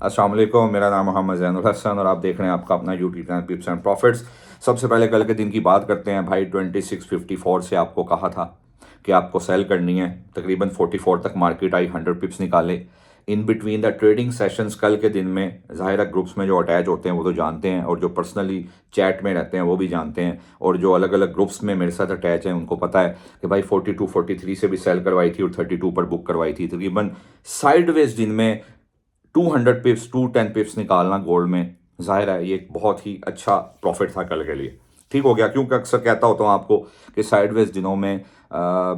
अस्सलाम वालेकुम, मेरा नाम मोहम्मद ज़ैनुल हसन और आप देख रहे हैं आपका अपना यूट्यूब चैनल पिप्स एंड प्रॉफिट्स। सबसे पहले कल के दिन की बात करते हैं भाई। 2654 से आपको कहा था कि आपको सेल करनी है, तकरीबन 44 तक मार्केट आई, 100 पिप्स निकाले। In between the trading sessions कल के दिन में ज़ाहिर है ग्रुप्स में जो अटैच होते हैं वो तो जानते हैं, और जो पर्सनली चैट में रहते हैं वो भी जानते हैं, और जो अलग अलग ग्रुप्स में मेरे साथ अटैच हैं उनको पता है कि भाई 42 43 से भी सेल करवाई थी और 32 पर बुक करवाई थी। तकरीबन साइडवेज दिन में 200 पिप्स 210 पिप्स निकालना गोल्ड में, जाहिर है ये एक बहुत ही अच्छा प्रॉफिट था कल के लिए। ठीक हो गया, क्योंकि अक्सर कहता होता हूँ आपको कि साइडवेज दिनों में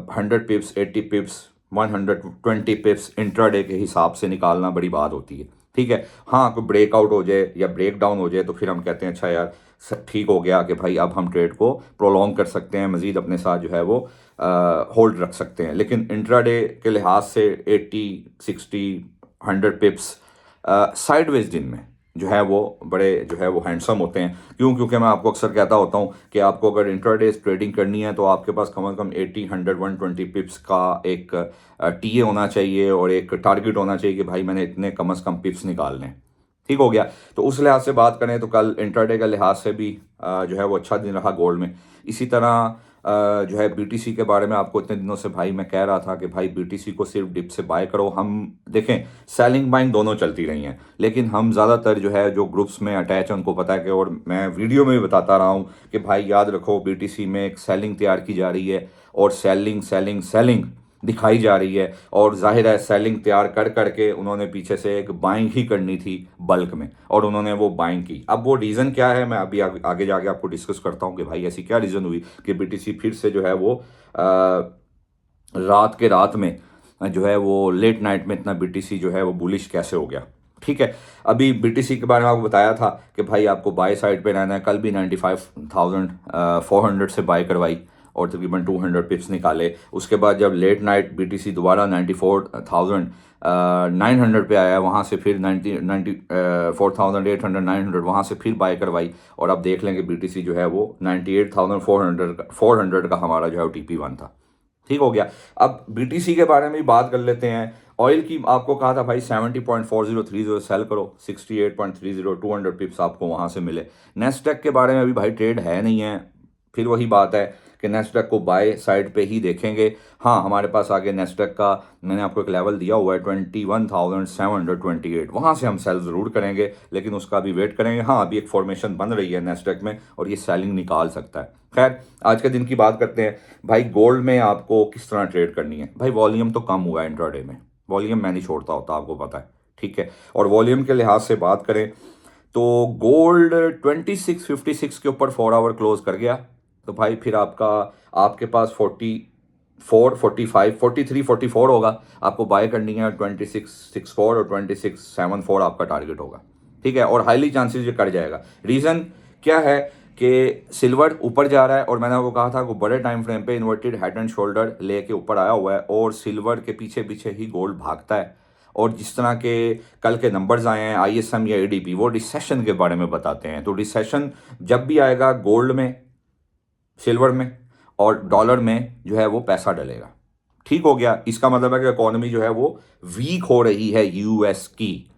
100 पिप्स 80 पिप्स 120 पिप्स इंट्राडे के हिसाब से निकालना बड़ी बात होती है। ठीक है, हाँ कोई ब्रेकआउट हो जाए या ब्रेक डाउन हो जाए तो फिर हम कहते हैं अच्छा यार ठीक हो गया कि भाई अब हम ट्रेड को प्रोलॉन्ग कर सकते हैं, मज़ीद अपने साथ जो है वो होल्ड रख सकते हैं। लेकिन इंट्राडे के लिहाज से 80 60 100 पिप्स साइडवेज दिन में जो है वो बड़े जो है वो हैंडसम होते हैं। क्योंकि मैं आपको अक्सर कहता होता हूँ कि आपको अगर इंट्राडे ट्रेडिंग करनी है तो आपके पास कम से कम 80 100 120 पिप्स का एक टीए होना चाहिए और एक टारगेट होना चाहिए कि भाई मैंने इतने कम से कम पिप्स निकालने हैं। ठीक हो गया, तो उस लिहाज से बात करें तो कल इंट्राडे का लिहाज से भी जो है वो अच्छा दिन रहा गोल्ड में। इसी तरह जो है बीटीसी के बारे में आपको इतने दिनों से भाई मैं कह रहा था कि भाई बीटीसी को सिर्फ डिप से बाय करो। हम देखें सेलिंग बाइंग दोनों चलती रही हैं, लेकिन हम ज़्यादातर जो है जो ग्रुप्स में अटैच है उनको पता है कि, और मैं वीडियो में भी बताता रहा हूँ कि भाई याद रखो बीटीसी में एक सेलिंग तैयार की जा रही है और सेलिंग सेलिंग सेलिंग दिखाई जा रही है, और जाहिर है सेलिंग तैयार कर करके उन्होंने पीछे से एक बाइंग ही करनी थी बल्क में, और उन्होंने वो बाइंग की। अब वो रीज़न क्या है मैं अभी आगे जाके आपको डिस्कस करता हूँ कि भाई ऐसी क्या रीज़न हुई कि बीटीसी फिर से जो है वो रात में जो है वो लेट नाइट में इतना बीटीसी जो है वो बुलिश कैसे हो गया। ठीक है, अभी बीटीसी के बारे में आपको बताया था कि भाई आपको बाय साइड पे रहना है। कल भी 95,400 से बाय करवाई और तकरीबन 200 पिप्स निकाले। उसके बाद जब लेट नाइट बीटीसी दोबारा 94,900 पे आया, वहाँ से फिर 94,800 900 वहाँ से फिर बाय करवाई, और अब देख लेंगे बीटीसी जो है वो 98,400 का हमारा जो है TP1 था। ठीक हो गया, अब बीटीसी के बारे में भी बात कर लेते हैं। ऑयल की आपको कहा था भाई 70.4030 सेल करो, 68.30 200 पिप्स आपको वहाँ से मिले। नेस्डेक के बारे में अभी भाई ट्रेड है नहीं है, फिर वही बात है कि नेस्डेक को बाय साइड पे ही देखेंगे। हाँ हमारे पास आगे नेस्डेक का मैंने आपको एक लेवल दिया हुआ है 21,728, वहाँ से हम सेल ज़रूर करेंगे, लेकिन उसका भी वेट करेंगे। हाँ अभी एक फॉर्मेशन बन रही है नेस्डेक में और ये सेलिंग निकाल सकता है। खैर आज के दिन की बात करते हैं भाई। गोल्ड में आपको किस तरह ट्रेड करनी है भाई? वॉल्यूम तो कम हुआ है इंट्राडे में, वॉल्यूम मैं नहीं छोड़ता होता, आपको पता है। ठीक है, और वॉल्यूम के लिहाज से बात करें तो गोल्ड 2656 के ऊपर 4 आवर क्लोज कर गया, तो भाई फिर आपके पास 44 45 43 44 होगा, आपको बाय करनी है। 2664 और 2674 आपका टारगेट होगा। ठीक है, और हाईली चांसेस ये कर जाएगा। रीज़न क्या है कि सिल्वर ऊपर जा रहा है, और मैंने आपको कहा था कि बड़े टाइम फ्रेम पे इन्वर्टेड हेड एंड शोल्डर लेके ऊपर आया हुआ है, और सिल्वर के पीछे पीछे ही गोल्ड भागता है। और जिस तरह के कल के नंबर्स आए हैं ISM या ADP, वो रिसेशन के बारे में बताते हैं। तो रिसेशन जब भी आएगा गोल्ड में, सिल्वर में और डॉलर में जो है वो पैसा डलेगा। ठीक हो गया, इसका मतलब है कि इकोनॉमी जो है वो वीक हो रही है US की।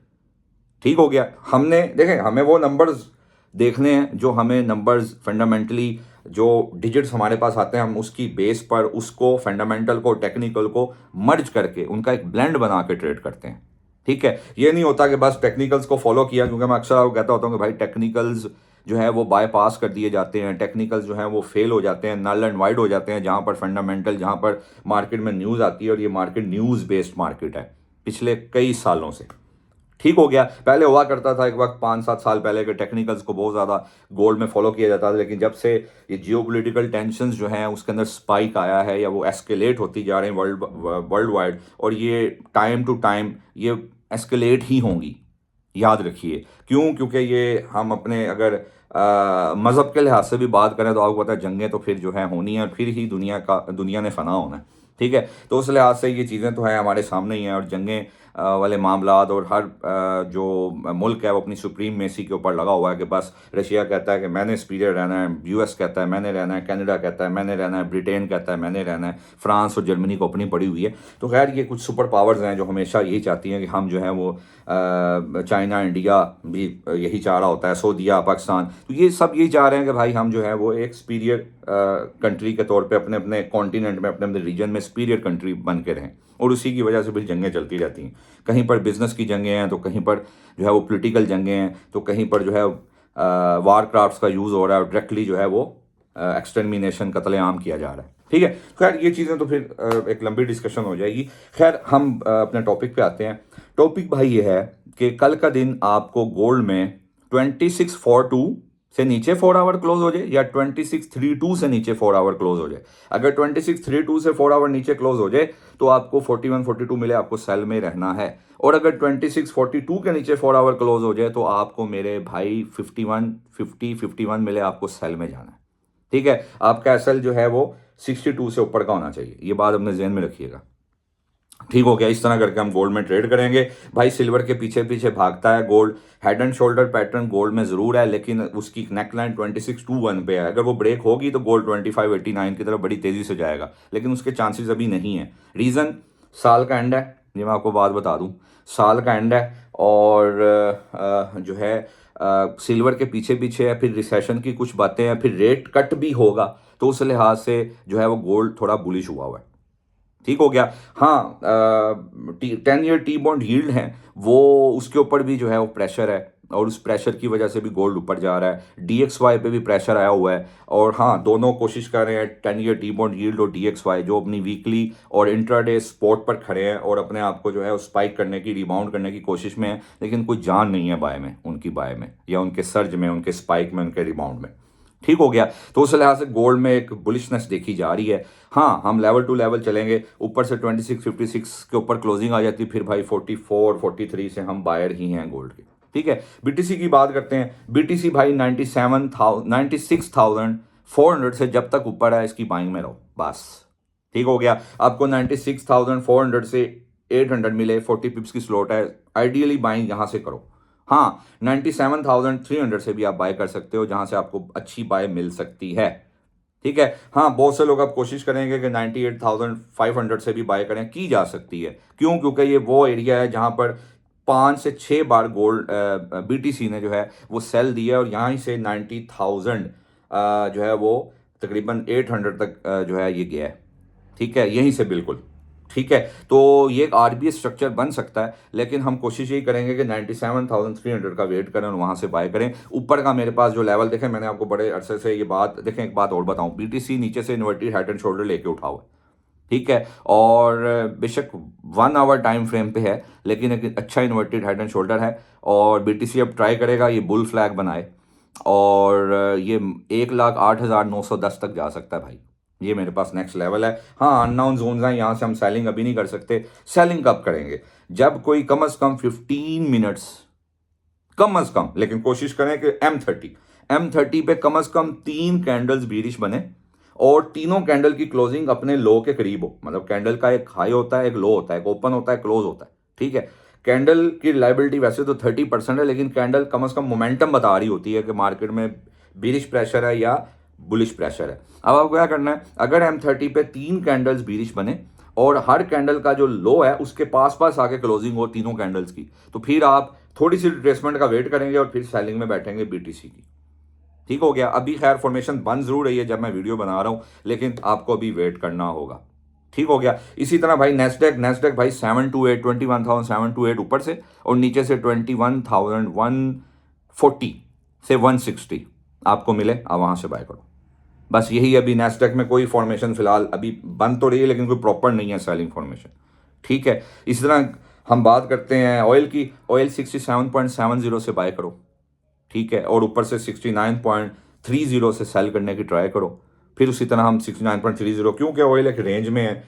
ठीक हो गया, हमने देखें हमें वो नंबर्स देखने हैं जो हमें नंबर्स फंडामेंटली जो डिजिट्स हमारे पास आते हैं, हम उसकी बेस पर उसको फंडामेंटल को टेक्निकल को मर्ज करके उनका एक ब्लेंड बना के ट्रेड करते हैं। ठीक है, ये नहीं होता कि बस टेक्निकल्स को फॉलो किया, क्योंकि मैं अक्सर आपको कहता होता हूँ कि भाई टेक्निकल्स जो है वो बायपास कर दिए जाते हैं, टेक्निकल्स जो है वो फेल हो जाते हैं, नल एंड वाइड हो जाते हैं जहाँ पर फंडामेंटल, जहाँ पर मार्केट में न्यूज़ आती है, और ये मार्केट न्यूज़ बेस्ड मार्केट है पिछले कई सालों से। ठीक हो गया, पहले हुआ करता था एक वक्त 5-7 साल पहले के टेक्निकल्स को बहुत ज़्यादा गोल्ड में फॉलो किया जाता था, लेकिन जब से ये जियोपॉलिटिकल टेंशंस जो हैं उसके अंदर स्पाइक आया है या वो एस्केलेट होती जा रहे हैं वर्ल्ड वाइड, और ये टाइम टू टाइम ये एस्केलेट ही होंगी, याद रखिए। क्योंकि ये हम अपने अगर मज़हब के लिहाज से भी बात करें तो आपको पता है जंगें तो फिर जो है होनी है, और फिर ही दुनिया ने फना होना है। ठीक है, तो उस लिहाज से ये चीज़ें तो हैं हमारे सामने ही हैं, और जंगें वाले मामलात और हर जो मुल्क है वो अपनी सुप्रीमेसी के ऊपर लगा हुआ है कि बस रशिया कहता है कि मैंने सुपीरियर रहना है, यूएस कहता है मैंने रहना है, कनाडा कहता है मैंने रहना है, ब्रिटेन कहता है मैंने रहना है, फ्रांस और जर्मनी को अपनी पड़ी हुई है। तो खैर ये कुछ सुपर पावर्स हैं जो हमेशा यही चाहती हैं कि हम जो है वो चाइना, इंडिया भी यही चाह रहा होता है, सऊदीया, पाकिस्तान, तो ये सब यही चाह रहे हैं कि भाई हम जो है वो एक सुपीरियर कंट्री के तौर पे अपने अपने कॉन्टिनेंट में, अपने अपने रीजन में सुपीरियर कंट्री बन के रहें। और उसी की वजह से भी जंगें चलती रहती हैं। कहीं पर बिजनेस की जंगें हैं तो कहीं पर जो है वो पॉलिटिकल जंगें हैं, तो कहीं पर जो है वार क्राफ्ट्स का यूज़ हो रहा है और डायरेक्टली जो है वो एक्सटर्मिनेशन, कत्लेआम किया जा रहा है। ठीक है, खैर ये चीज़ें तो फिर एक लंबी डिस्कशन हो जाएगी। खैर हम अपने टॉपिक पे आते हैं। टॉपिक भाई ये है कि कल का दिन आपको गोल्ड में 2642 से नीचे 4 आवर क्लोज हो जाए या 2632 से नीचे 4 आवर क्लोज हो जाए। अगर 2632 से 4 आवर नीचे क्लोज हो जाए तो आपको 4142 मिले, आपको सेल में रहना है। और अगर 2642 के नीचे 4 आवर क्लोज हो जाए तो आपको मेरे भाई 51 मिले, आपको सेल में जाना है। ठीक है, आपका एसएल जो है वो 62 से ऊपर का होना चाहिए, ये बात अपने जहन में रखिएगा। ठीक हो गया, इस तरह करके हम गोल्ड में ट्रेड करेंगे। भाई सिल्वर के पीछे पीछे भागता है gold. Head and shoulder pattern gold में ज़रूर है, लेकिन उसकी नेकलाइन 2621 पे है। अगर वो ब्रेक होगी तो गोल्ड 2589 की तरफ बड़ी तेज़ी से जाएगा, लेकिन उसके चांसेस अभी नहीं है। रीज़न, साल का एंड है, ये मैं आपको बात बता दूं, साल का एंड है और जो है सिल्वर के पीछे पीछे है, फिर रिसेशन की कुछ बातें हैं, फिर रेट कट भी होगा, तो उस लिहाज से जो है वो गोल्ड थोड़ा बुलिश हुआ है। ठीक हो गया। हाँ, 10 ईयर टी बॉन्ड यील्ड है वो, उसके ऊपर भी जो है वो प्रेशर है और उस प्रेशर की वजह से भी गोल्ड ऊपर जा रहा है। DXY पे भी प्रेशर आया हुआ है और हाँ, दोनों कोशिश कर रहे हैं 10 ईयर टी बॉन्ड यील्ड और DXY जो अपनी वीकली और इंट्राडे सपोर्ट पर खड़े हैं और अपने आप को जो है स्पाइक करने की, रिबाउंड करने की कोशिश में है, लेकिन कोई जान नहीं है बाय में, उनकी बाय में या उनके सर्ज में, उनके स्पाइक में, उनके रिबाउंड में। ठीक हो गया, तो उस लिहाज से गोल्ड में एक बुलिशनेस देखी जा रही है। हाँ, हम लेवल टू लेवल चलेंगे, ऊपर से 2656 के ऊपर क्लोजिंग आ जाती, फिर भाई 44 43 से हम बायर ही हैं गोल्ड के। ठीक है, BTC की बात करते हैं। BTC भाई 96,400 से जब तक ऊपर है इसकी बाइंग में रहो बस। ठीक हो गया, आपको 96,400 से 800 मिले, 40 पिप्स की स्लोट है, आइडियली बाइंग यहाँ से करो। हाँ, 97,300 से भी आप बाय कर सकते हो, जहां से आपको अच्छी बाय मिल सकती है। ठीक है, हाँ, बहुत से लोग अब कोशिश करेंगे कि 98,500 से भी बाय करें, की जा सकती है। क्यों? क्योंकि ये वो एरिया है जहां पर 5 से 6 बार गोल्ड BTC ने जो है वो सेल दिया और यहाँ से 90,000 जो है वो तकरीबन 800 तक जो है ये गया है। ठीक है, यहीं से बिल्कुल। ठीक है, तो ये एक RBS स्ट्रक्चर बन सकता है, लेकिन हम कोशिश यही करेंगे कि 97,300 का वेट करें और वहाँ से बाय करें। ऊपर का मेरे पास जो लेवल देखें, मैंने आपको बड़े अरसे से ये बात देखें, एक बात और बताऊं, BTC नीचे से इन्वर्टेड हेड एंड शोल्डर लेके उठा हुआ है। ठीक है, और बेशक 1 आवर टाइम फ्रेम पे है, लेकिन एक अच्छा इन्वर्टेड हेड एंड शोल्डर है और BTC अब ट्राई करेगा ये बुल फ्लैग बनाए और ये 1,08,910 तक जा सकता है भाई। ये मेरे पास नेक्स्ट लेवल है। हाँ, अननाउन जोन्स हैं, यहाँ से हम सेलिंग अभी नहीं कर सकते। सेलिंग कब करेंगे? जब कोई कम से कम 15 मिनट्स, कम से कम, लेकिन कोशिश करें कि M30 पे कम से कम 3 कैंडल्स बीरिश बने और तीनों कैंडल की क्लोजिंग अपने लो के करीब हो। मतलब कैंडल का एक हाई होता है, एक लो होता है, एक ओपन होता है, क्लोज होता है। ठीक है, कैंडल की रिलायबिलिटी वैसे तो 30% है, लेकिन कैंडल कम से कम मोमेंटम बता रही होती है कि मार्केट में बीरिश प्रेशर है या बुलिश प्रेशर है। अब आपको क्या करना है, अगर M30 पे 3 कैंडल्स बीरिश बने और हर कैंडल का जो लो है उसके पास पास आके क्लोजिंग हो तीनों कैंडल्स की, तो फिर आप थोड़ी सी रिट्रेसमेंट का वेट करेंगे और फिर सेलिंग में बैठेंगे BTC की। ठीक हो गया, अभी खैर फॉर्मेशन बन जरूर रही है जब मैं वीडियो बना रहा हूं, लेकिन आपको अभी वेट करना होगा। ठीक हो गया, इसी तरह भाई नेस्डेक भाई 21,728 ऊपर से और नीचे से 21,140 से 160 आपको मिले, आप वहां से बाय करो। बस यही अभी नेस्डेक में कोई फॉर्मेशन फिलहाल अभी बन तो रही है, लेकिन कोई प्रॉपर नहीं है सेलिंग फॉर्मेशन। ठीक है, इस तरह हम बात करते हैं ऑयल की। ऑयल 67.70 से बाय करो। ठीक है, और ऊपर से 69.30 से सेल करने की ट्राई करो। फिर उसी तरह हम 69.30, क्योंकि ऑयल एक रेंज में है,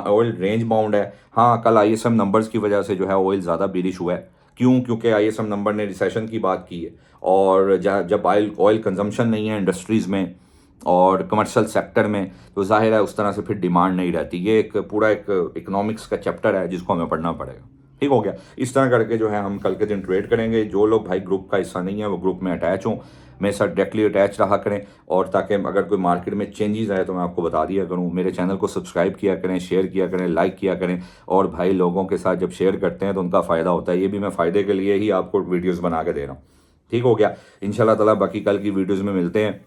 ऑयल रेंज बाउंड है। हाँ, कल ISM नंबर्स की वजह से जो है ऑयल ज़्यादा बेरिश हुआ है। क्यों? क्योंकि ISM नंबर ने रिसेशन की बात की है और जब ऑयल कंजम्पशन नहीं है इंडस्ट्रीज़ में और कमर्शियल सेक्टर में, तो जाहिर है उस तरह से फिर डिमांड नहीं रहती। ये एक पूरा एक इकोनॉमिक्स का चैप्टर है जिसको हमें पढ़ना पड़ेगा। ठीक हो गया। इस तरह करके जो है हम कल के दिन ट्रेड करेंगे। जो लोग भाई ग्रुप का हिस्सा नहीं है वो ग्रुप में अटैच हों, मेरे साथ डायरेक्टली अटैच रहा करें, और ताकि अगर कोई मार्केट में चेंजेस आए तो मैं आपको बता दिया करूं। मेरे चैनल को सब्सक्राइब किया करें, शेयर किया करें, लाइक किया करें, और भाई लोगों के साथ जब शेयर करते हैं तो उनका फ़ायदा होता है। ये भी मैं फ़ायदे के लिए ही आपको वीडियोज़ बना के दे रहा हूँ। ठीक हो गया। इंशाल्लाह ताला बाकी कल की वीडियोज़ में मिलते हैं।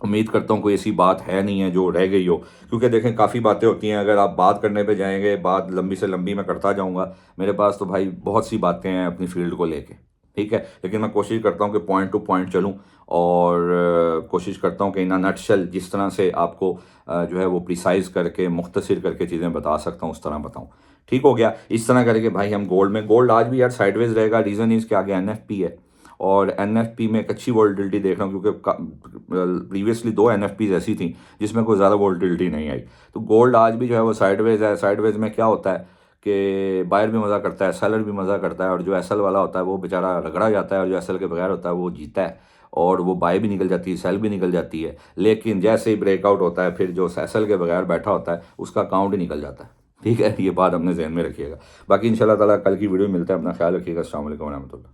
उम्मीद करता हूँ कोई ऐसी बात है नहीं है जो रह गई हो, क्योंकि देखें काफ़ी बातें होती हैं। अगर आप बात करने पे जाएंगे, बात लंबी से लंबी मैं करता जाऊँगा। मेरे पास तो भाई बहुत सी बातें हैं अपनी फील्ड को लेके, ठीक है। लेकिन मैं कोशिश करता हूँ कि पॉइंट टू पॉइंट चलूँ, और कोशिश करता हूँ कि इन अ नटशेल जिस तरह से आपको जो है वो प्रिसाइज़ करके मुख्तसर करके चीज़ें बता सकता हूँ उस तरह बताऊँ। ठीक हो गया। इस तरह करके भाई हम गोल्ड आज भी यार साइडवेज रहेगा। रीज़न इज़ के आगे एनएफपी है, और एनएफपी में एक अच्छी वोल्टिलिटी देख रहा हूँ, क्योंकि प्रीवियसली 2 एनएफपीज ऐसी थी जिसमें कोई ज़्यादा वोल्टिलिटी नहीं आई। तो गोल्ड आज भी जो है वो साइडवेज है। साइडवेज में क्या होता है कि बायर भी मज़ा करता है, सेलर भी मज़ा करता है, और जो एसएल वाला होता है वो बेचारा रगड़ा जाता है, और जो एसएल के बगैर होता है वो जीता है, और वो बाय भी निकल जाती है, सेल भी निकल जाती है। लेकिन जैसे ही ब्रेकआउट होता है फिर जो एसएल के बगैर बैठा होता है उसका अकाउंट ही निकल जाता है। ठीक है, ये बात हमने जहन में रखिएगा। बाकी इंशाल्लाह ताला कल की वीडियो में मिलता है। अपना ख्याल रखिएगा। अस्सलाम वालेकुम रहमतुल्लाह।